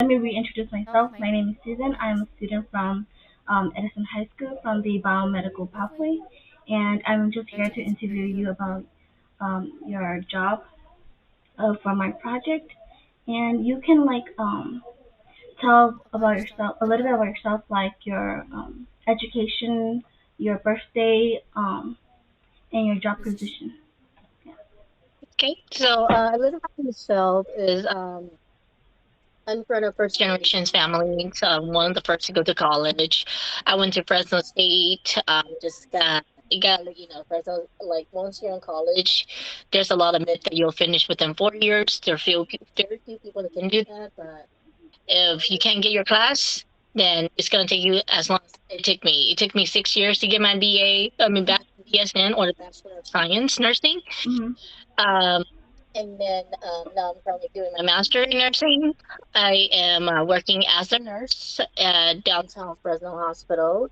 Let me reintroduce myself. My name is Susan. I'm a student from Edison High School from the biomedical pathway, and I'm just here to interview you about your job for my project. And you can tell about yourself a little bit about yourself, like your education, your birthday, and your job position. Yeah. Okay, so a little about myself is I'm from a first generations family. So I'm one of the first to go to college. I went to Fresno State. Just got Fresno, like once you're in college, there's a lot of myth that you'll finish within 4 years. Very few people that can do that, but if you can't get your class, then it's gonna take you as long as it took me. It took me 6 years to get my BSN, or the Bachelor of Science Nursing. Hmm. Um, and then now I'm currently doing my master in nursing. I am working as a nurse at downtown Fresno Hospital.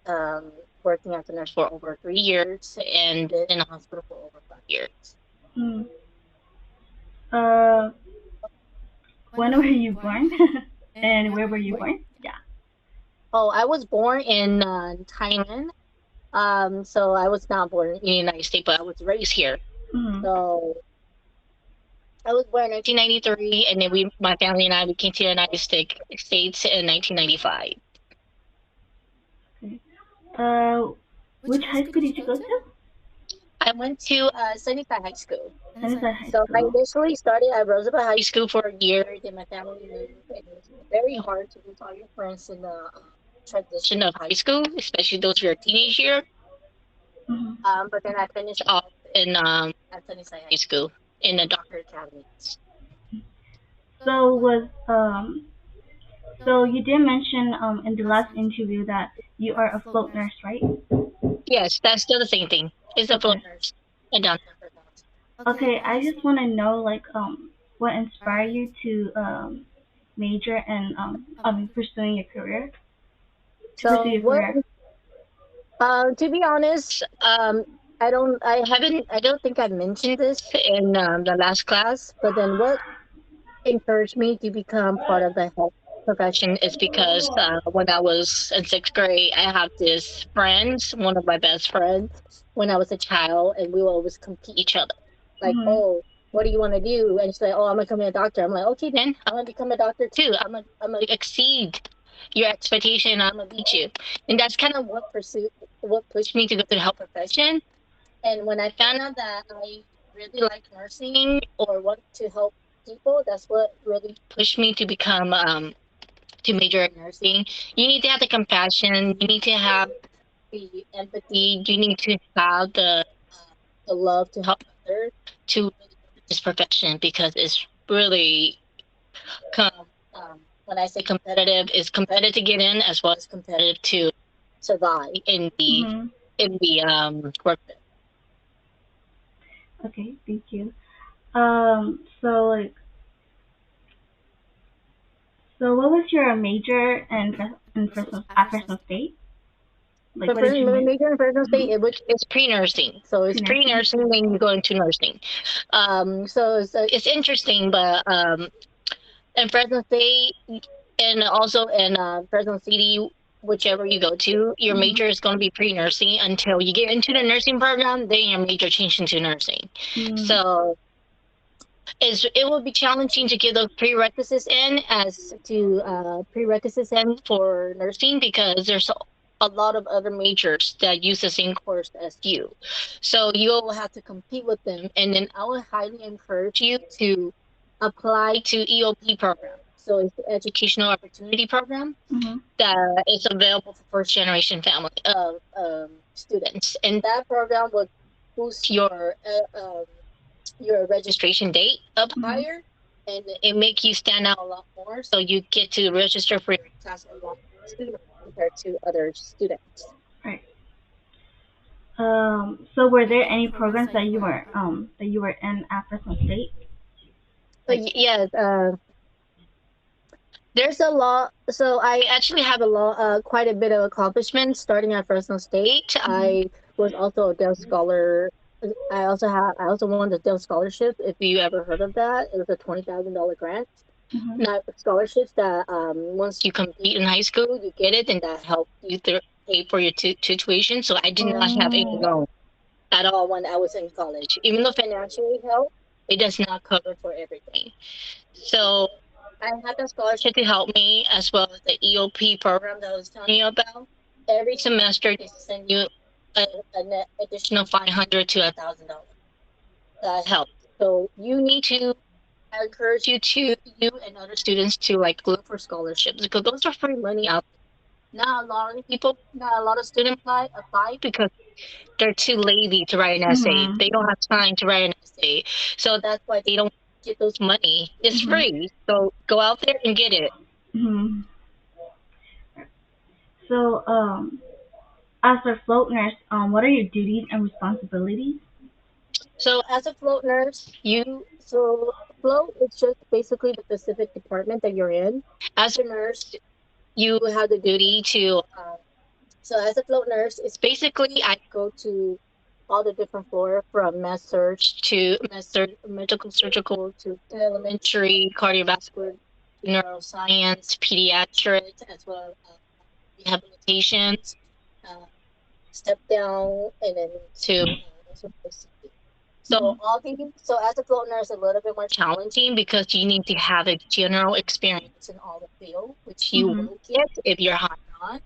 Um, Working as a nurse for over 3 years, and been in the hospital for over 5 years. Mm. Uh, when were you born, and where were you born? Yeah. Oh, I was born in Thailand. So I was not born in the United States, but I was raised here. Hmm. So I was born in 1993, and then my family and I, we came to the States in 1995. Okay. Uh, which high school did you go to? I went to Sunnyside High School. Sunnyside High So I School. initially started at Roosevelt High School for a year. Then my family moved, and it was very hard to lose all your friends in the transition of high school, especially those who are teenage year. Hmm. But then I finished off in at Sunnyside High School in the Doctor Academy. So was so you did mention in the last interview that you are a float nurse, right? Yes, that's still the same thing. It's a float Okay. nurse in downtown Fresno. Okay, I just want to know what inspired you to major and pursuing your career to pursue So your what? career. To be honest, I don't think I mentioned this in the last class. But then, what encouraged me to become part of the health profession is because when I was in sixth grade, I have this friend, one of my best friends, when I was a child, and we would always compete each other. Like, Mhm. oh, what do you want to do? And she's like, oh, I'm gonna become a doctor. I'm like, okay, then I'm gonna become a doctor too. I'm gonna exceed your expectation. I'm gonna beat you, and that's kind of what pushed me to go to the health profession. And when I found out that I really like nursing or want to help people, that's what really pushed me to become to major in nursing. You need to have the compassion. You need to have the empathy. You need to have the love to help others to really go to this profession, because it's really when I say competitive, it's competitive to get in as well as competitive to survive Mhm. in the workplace. Okay, thank you. So what was your major in Fresno State? Like, So what for did you my major? major in Fresno State, Mhm. which is pre-nursing. So it's Pre-nursing. pre-nursing, then you go into nursing. So it's interesting, but in Fresno State, and also in Fresno City, whichever you go to, your Mhm. major is going to be pre-nursing until you get into the nursing program. Then your major changes into nursing. Mm. So it will be challenging to get those prerequisites in as to prerequisites in for nursing, because there's a lot of other majors that use the same course as you. So you'll have to compete with them. And then I would highly encourage you to apply to EOP program. So it's the Educational Opportunity Program Mhm. that is available for first generation family students. And that program would boost your registration date up Mhm. higher, and it make you stand out a lot more. So you get to register for your class a lot sooner compared to other students. Right. So were there any programs that you were in at Fresno State? So Like. yes, there's a lot. So I actually have quite a bit of accomplishments starting at Fresno State. Mhm. I was also a Dell Scholar. I also won the Dell Scholarship. If you ever heard of that, it was a $20,000 grant. Mhm. not scholarships that once you complete in high school, you get it, and that help you pay for your tuition. So I did not have any Oh. loan at all when I was in college. Even though financially help, it does not cover for everything. So I had a scholarship to help me, as well as the EOP program that I was telling you about. Every semester, they send you an additional 500 to $1,000. That helps. So you need to, I encourage you and other students to like look for scholarships because those are free money out there. Not a lot of people, not a lot of students apply because they're too lazy to write an essay. Mhm. They don't have time to write an essay. So that's why they don't get those money. It's Mhm. free. So go out there and get it. Mhm. So, as a float nurse, what are your duties and responsibilities? So as a float nurse, float is just basically the specific department that you're in. As a nurse, you have the duty to so as a float nurse, it's basically I go to all the different floor from medical surgical to elementary cardiovascular to neuroscience, pediatrics, as well as rehabilitations, uh, step down, and then to also ICU. So Mhm. so as a float nurse, a little bit more challenging because you need to have a general experience in all the field, which you Mhm. will get if you're hired on.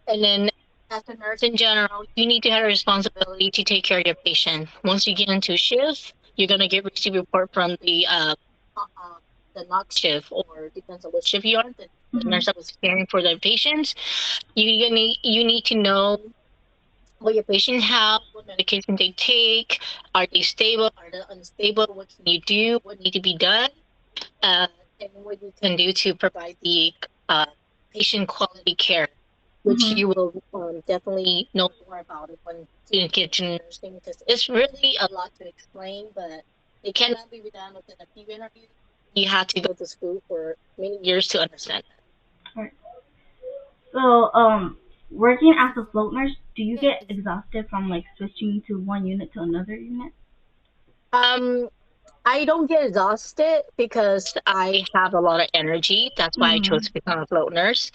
And then as a nurse in general, you need to have a responsibility to take care of your patient. Once you get into shift, you're gonna get receive report from uh, uh, the knock shift, or depends on what shift you are. The nurse Mhm. that was caring for the patients. You need to know what your patient have, what medication they take, are they stable, are they unstable, what can you do, what need to be done, uh, and what you can do to provide the uh, patient quality care, which Mhm. you will definitely know more about it when you get to nursing, because it's really a lot to explain, but it cannot be done within a few interviews. You have to go to school for many years to understand Alright. So, working as a float nurse, do you get exhausted from like switching to one unit to another unit? that. I don't get exhausted because I have a lot of energy. That's why I chose Mhm. to become a float nurse.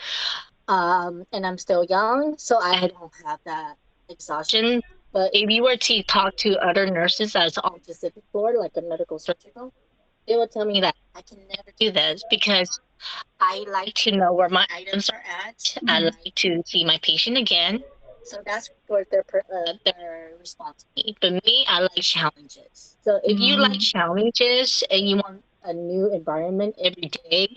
And I'm still young, so I don't have that exhaustion. But if you were to talk to other nurses that's on Pacific floor, like a medical surgical, they will tell me that I can never do this because I like to know where my items are at. I Mhm. like to see my patient again. So that's what their response to me. But me, I like challenges. So if you like Mhm. challenges and you want a new environment every day,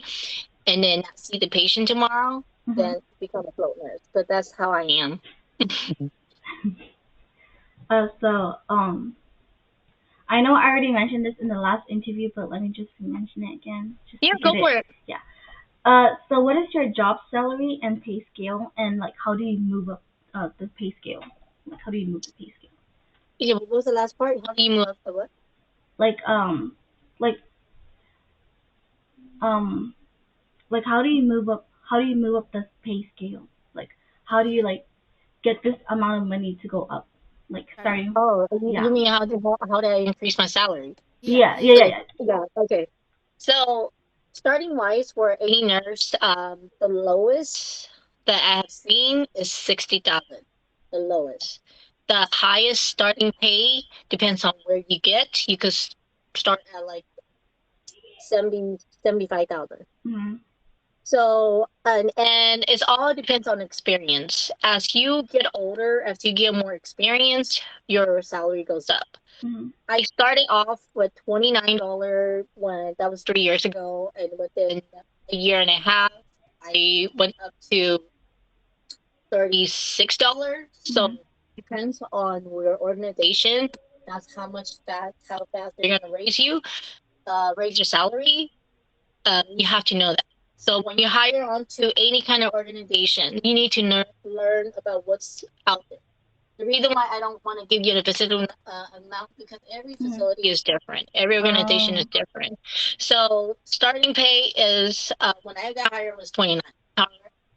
and then not see the patient tomorrow, Mhm. then become a float nurse. But that's how I am. So, I know I already mentioned this in the last interview, but let me just mention it again, just Yeah, to go hit for it. it. Yeah. So what is your job salary and pay scale, and like how do you move up the pay scale? Like how do you move the pay scale? Yeah, what was the last part? How do you move up the what? Like like um like how do you move up? How do you move up the pay scale? Like how do you like get this amount of money to go up? Like starting, Oh, yeah, you mean how did I increase my salary? yeah, yeah, yeah, Like, yeah. yeah, okay. So, starting wise for any nurse, the lowest that I have seen is 60,000. The lowest. The highest starting pay depends on where you get. You could start at like 75,000. Mhm, So, and it's all depends on experience. As you get older, as you get more experience, your salary goes up. mhm, I started off with $29 when that was 3 years ago, and within a year and a half, I went up to $36. So mhm, it depends on your organization. That's how fast they're gonna raise your salary. You have to know that. So when you hire onto any kind of organization, you need to learn about what's out there. The reason why I don't want to give you a specific amount because every mhm. facility is different, every organization is Oh. different. So starting pay is when I got hired was 29.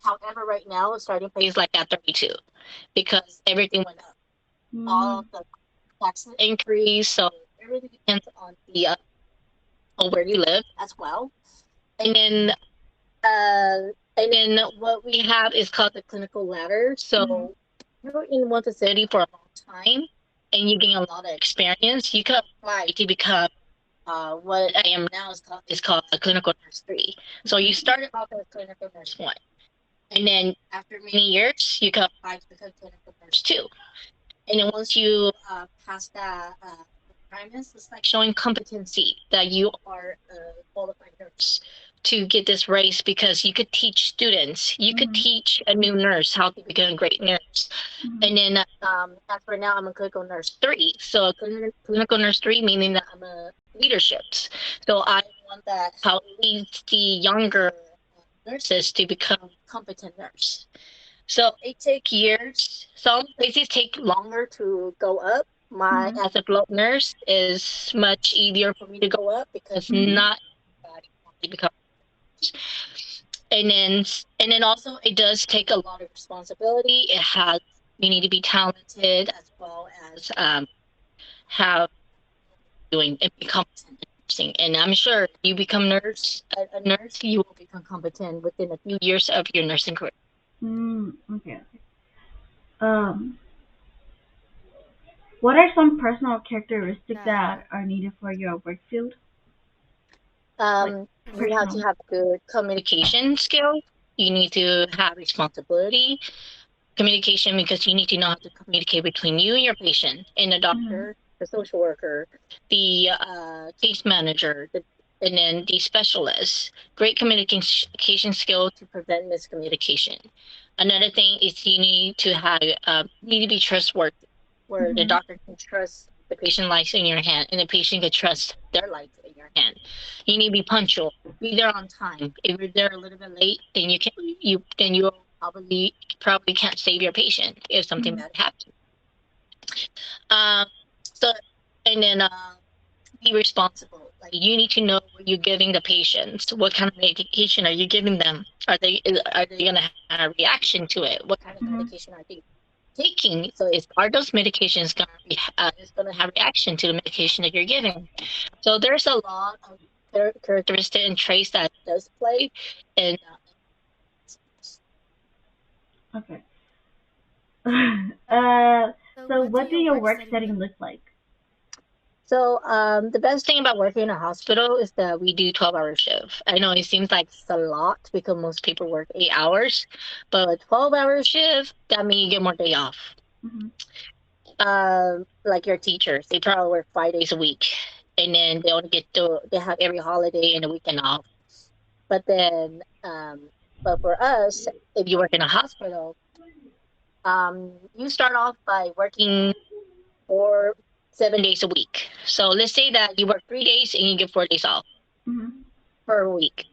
However, right now starting pay is like at 32 because everything went up. All Mhm, the taxes increase, so everything depends on the or where you live as well. And then and then what we have is called the clinical ladder. Mhm. So you're in one facility for a long time and you gain a lot of experience, you can apply to become what I am now is called a clinical nurse three. So you started off as clinical nurse one. And then after many years, you can apply to become clinical nurse two. And then once you pass that requirements, it's like showing competency that you are a qualified nurse to get this raise because you could teach students, you could Mhm. teach a new nurse how to become a great nurse. Mhm. And then as for now, I'm a clinical nurse three. So a clinical nurse three meaning that I'm a leadership. So I want that how it leads the younger nurses to become competent nurse. So it take years. Some places take longer to go up. My Mhm. as a float nurse is much easier for me to go up because Mhm. not everybody wants to become. And then also it does take a lot of responsibility. It has you need to be talented as well as have doing and be competent in nursing. And I'm sure if you become a nurse, you will become competent within a few years of your nursing career. Mm, okay. Um, what are some personal characteristics that are needed for your work field? Like You have to personal. have good communication skills. You need to have responsibility communication because you need to know how to communicate between you and your patient and the Mhm. doctor, the social worker, the case manager, and then the specialist. Great communication skill to prevent miscommunication. Another thing is you need to have need to be trustworthy, where the Mhm. doctor can trust the patient life in your hand and the patient can trust their life in your hand. You need to be punctual. Be there on time. If you're there a little bit late, then you'll probably can't save your patient if something Mhm. bad happens. Um, so and then be responsible. Like you need to know what you're giving the patients. What kind of medication are you giving them? Are they going to have a reaction to it? What kind of Mhm. medication are they taking? So are those medications going to is going to have reaction to the medication that you're giving? So there's a lot of characteristic and traits that does play, and Okay. uh, so what do your work setting look like? so the best thing about working in a hospital is that we do 12-hour shift. I know it seems like it's a lot because most people work 8 hours, but a 12-hour shift that means you get more day off. Mhm. Like your teachers, they probably work 5 days a week, and then they have every holiday and a weekend off. But then, but for us, if you work in a hospital, you start off by working for 7 days a week. So let's say that you work 3 days and you get 4 days off Mhm. per week.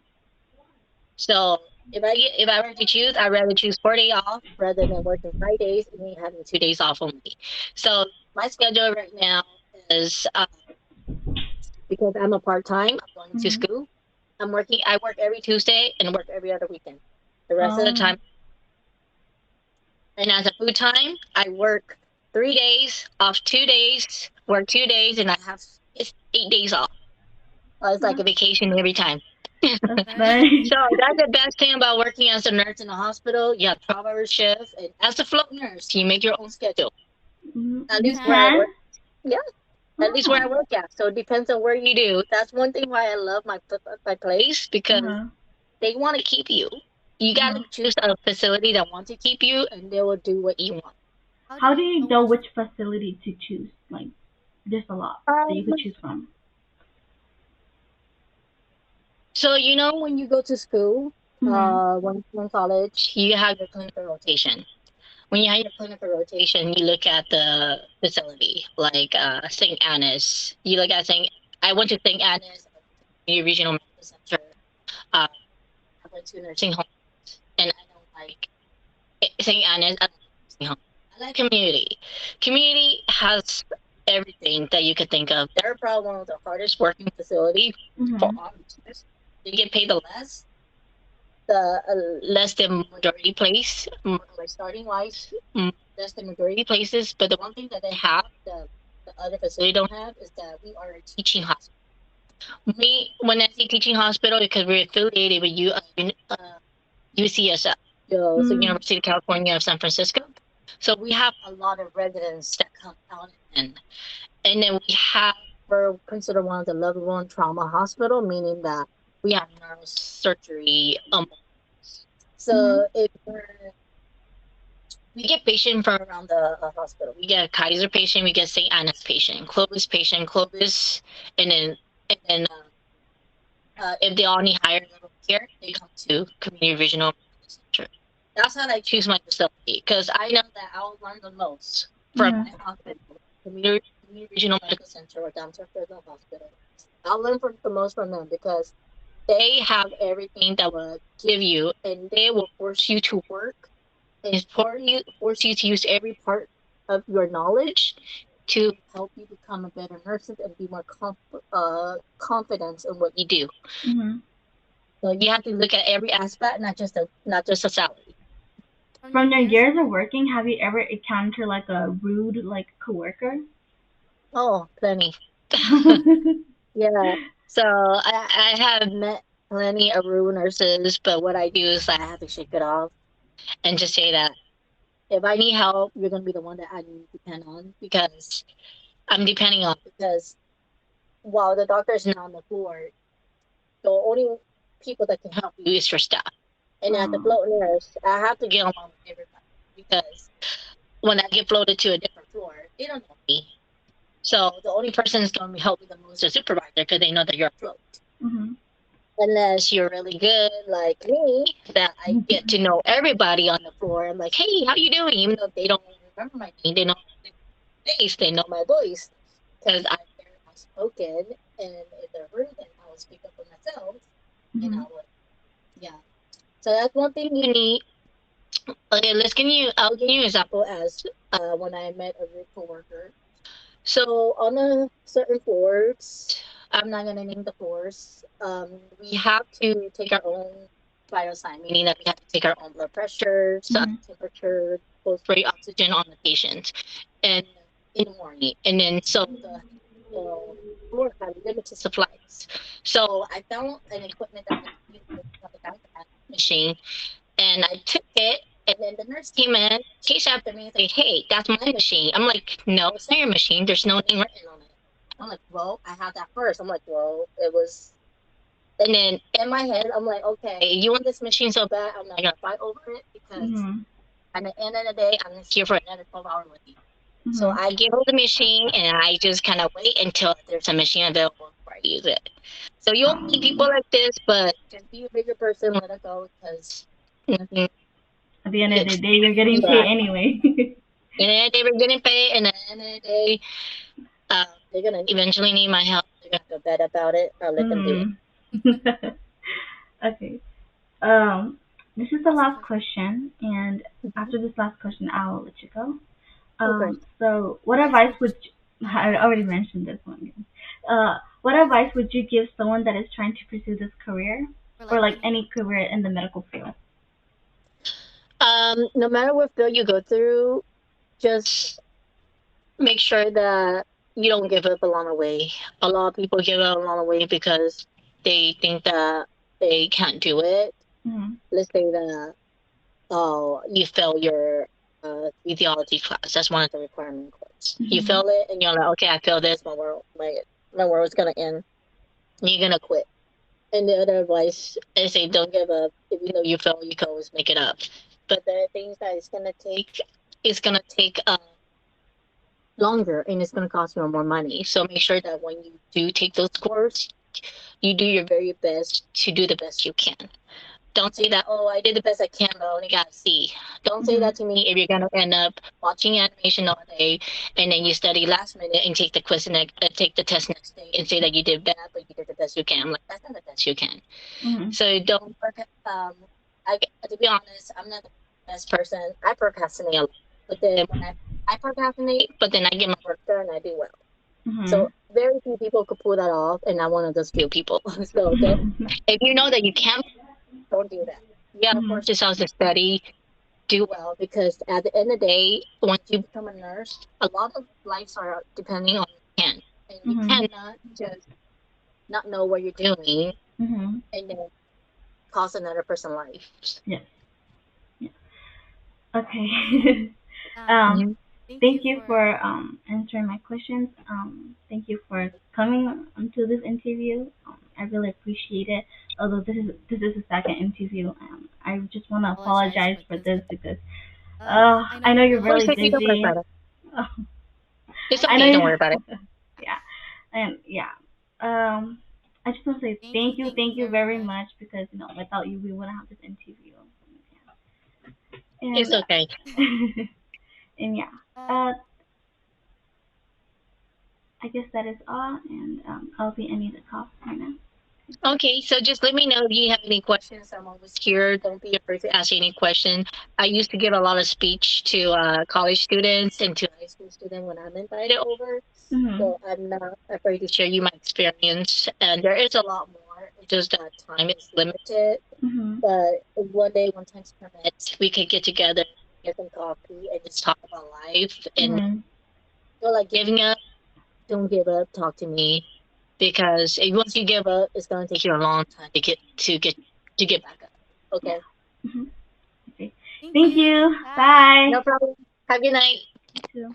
So if I were to choose, I'd rather choose 4 days off rather than working 5 days and me having 2 days off only. So my schedule right now is because I'm a part time. I'm going to Mhm. school. I work every Tuesday and work every other weekend. The rest of the Oh. time, and as a full time, I work 3 days, off 2 days, work 2 days, and I have it's 8 days off. It's like Oh, a vacation every time. that's nice. So that's the best thing about working as a nurse in a hospital. You have 12-hour shifts, and as a float nurse, you make your own schedule. Mhm. At You least where I can. work, yeah, at least where I Oh. work at. So it depends on where you do. That's one thing why I love my place Uh because huh. they want to keep you. You Uh got huh. to choose a facility that wants to keep you, and they will do what you want. How do you know which facility to choose? Like, there's a lot that you Um, could choose from. so when you go to school, Mhm. when you're in college, you have your clinical rotation. When you have your clinical rotation, you look at the facility, like St. Anne's. You look at St. I went to St. Anne's, I went to the Regional Medical Center, I went to nursing home, and I don't like St. Anne's. I don't like nursing home. I like community. Community has everything that you could think of. They're probably one of the hardest working facility for Mhm. all nurses. They get paid less than majority place, like starting wise, less than majority places. But the one thing that they have, the other facility don't have, is that we are a teaching hospital. Me, when I say teaching hospital, because we're affiliated with UCSF, so Mm. University of California of San Francisco. So we have a lot of residents that come out and then we're considered one of the level one trauma hospital, meaning that we have nurse surgery. Mhm. So if we get patient from around the hospital, we get a Kaiser patient, we get St. Anna's patient, Clovis, and then and then if they all need higher level care, they come to community regional medical center. That's how I choose my facility because I know that I'll learn the most from Mhm. my hospital, community regional medical center or downtown Fresno hospital. I'll learn from the most from them because they have everything that will give you, and they will force you to work and force you to use every part of your knowledge to help you become a better nurse and be more confident in what you do. Mhm. So you have to look at every aspect, not just a salary. From your years of working, have you ever encountered like a rude like coworker? Oh, plenty. Yeah. So I have met plenty of rude nurses, but what I do is I have to shake it off and just say that if I need help, you're gonna be the one that I need to depend on because I'm depending on because while the doctor is not on the floor, the only people that can help you is your staff. And as a Oh. float nurse, I have to get along with everybody because when I get floated to a different floor, they don't know me. So the only person that's going to help me the most is the supervisor because they know that you're afloat. Mhm. Unless you're really good, like me, that I get to know everybody on the floor. I'm like, hey, how you doing? Even though they don't remember my name, they know my face, they know my voice because I'm very outspoken. And if they're rude, then I will speak up for myself. And I Mhm. would, yeah. So that's one thing you need. Okay, I'll give you an example as when I met a rude coworker. So on a certain floors, I'm not gonna name the floors. We have to take our own vital sign, meaning that we have to take our own blood pressure, Mhm. temperature, pulse rate, oxygen on the patient, and in the morning. And then so the floor had limited supplies. So I found an equipment that was used on the back of that machine and I took it, and then the nurse came in, chased after me, and said, "Hey, that's my machine." I'm like, "No, it's not your machine. There's no name written on it." I'm like, "Well, I had that first." I'm like, "Well, it was." And then in my head, I'm like, "Okay, you want this machine so bad, I'm not gonna fight over it because Mhm. at the end of the day, I'm here for another 12 hours with you." So Mhm. I give her the machine, and I just kind of wait until there's a machine available before I use it. So you'll meet people Um, like this, but just be a bigger person, let it go, because nothing. at the end of the It's day, you're getting paid yeah. anyway. And they were getting paid, and at the end of the day, they're gonna eventually need my help. They're gonna feel bad about it. I'll let them do it. Mm. Okay. This is the last question, and Mhm. after this last question, I'll let you go. Okay. So what advice would I already mentioned this one. What advice would you give someone that is trying to pursue this career, or like any career in the medical field? No matter what field you go through, just make sure that you don't give up along the way. A lot of people give up along the way because they think that they can't do it. Mm-hmm. Let's say that you fail your physiology class. That's one of the requirement courses. You Mm-hmm. fail it, and you're like, okay, I failed this. My world's gonna end. You're gonna quit. And the other advice is say don't give up. If you know you fail, you can always make it up. But there are things that it's gonna take longer and it's gonna cost you more money. So make sure that when you do take those courses, you do your very best to do the best you can. Don't say that, oh, I did the best I can, but I only got a C. Don't say Mm-hmm. that to me if you're going to end up watching animation all day and then you study last minute and take the take the test next day and say that you did bad, but you did the best you can. I'm like, that's not the best you can. Mm-hmm. So don't, to be honest, I'm not the best person. I procrastinate a lot. But then I procrastinate, but then I get my work done and I do well. So very few people could pull that off, and I'm one of those few people. So Mm-hmm. if you know that you can't, don't do that. You gotta Mm-hmm. force yourself to study, do well, because at the end of the day, once you become a nurse, a lot of lives are depending on your hand, and you Mm-hmm. cannot just not know what you're doing, Mhm. and then cost another person life. Yes. Yeah. Yeah. Okay. um, Hmm. Thank Thank you you for for answering my questions. Thank you for coming to this interview. I really appreciate it. Although this is the second interview, I just want to apologize apologize for for this. this because I know I know you're you're really First, really you don't worry busy. about busy. it. It's I I know know okay. you're Don't you. worry about it. Yeah, and yeah. Um, I just want to say thank you thank you very very much. much because without you we wouldn't have this interview. And It's okay. and yeah. uh, Uh, I guess that is all, and I'll be ending the call right now. Okay, so just let me know if you have any questions. I'm always here. Don't be afraid to ask any question. I used to give a lot of speech to college students and to high school students when I'm invited over. Mhm. So I'm not afraid to share you my experience. And there is a lot more. It's just that time is limited. Mhm. But one day, when times permits, we could get together, get some coffee, and just talk about life. And Mhm. feel like giving up, don't give up. Talk to me, because once you give up, it's gonna take you a long time to get back up. Yeah. Okay, Mhm. Okay. thank Thank you. you. Bye. Bye. no problem. Have a good night. You too.